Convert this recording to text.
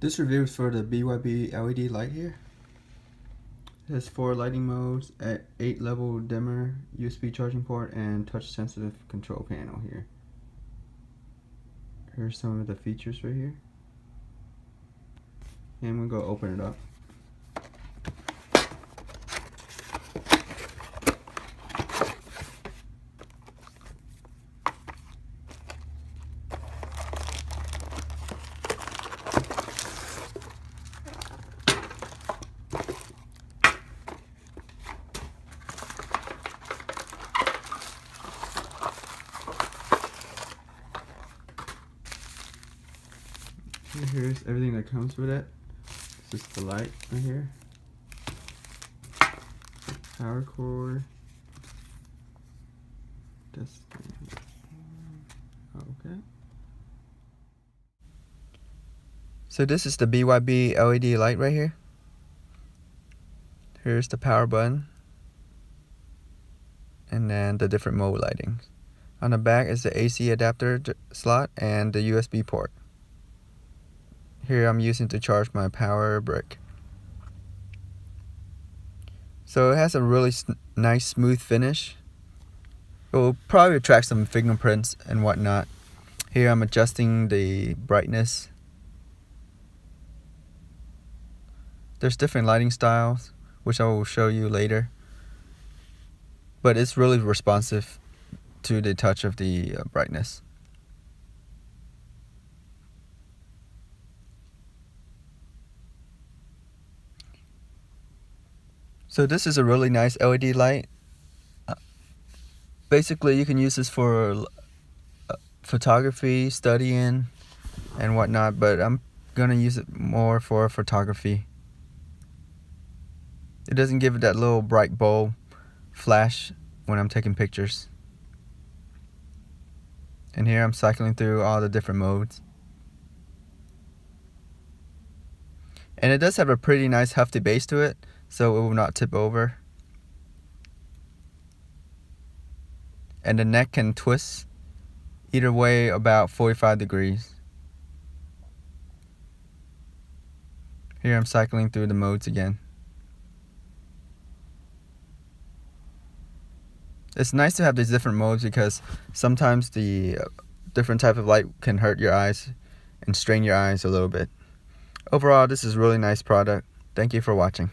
This review is for the BYB LED light here. It has 4 lighting modes, at 8 level dimmer, USB charging port, and touch sensitive control panel here. Here's some of the features right here. And we'll go open it up. Here's everything that comes with it. This is the light right here. Power cord. Okay. So this is the BYB LED light right here. Here's the power button. And then the different mode lighting. On the back is the AC adapter slot and the USB port. Here I'm using to charge my power brick. So it has a really nice smooth finish. It will probably attract some fingerprints and whatnot. Here I'm adjusting the brightness. There's different lighting styles, which I will show you later. But it's really responsive to the touch of the brightness. So this is a really nice LED light. Basically, you can use this for photography, studying, and whatnot, but I'm gonna use it more for photography. It doesn't give it that little bright bulb flash when I'm taking pictures. And here I'm cycling through all the different modes. And it does have a pretty nice hefty base to it, so it will not tip over. And the neck can twist either way about 45 degrees. Here I'm cycling through the modes again. It's nice to have these different modes because sometimes the different type of light can hurt your eyes and strain your eyes a little bit. Overall, this is a really nice product. Thank you for watching.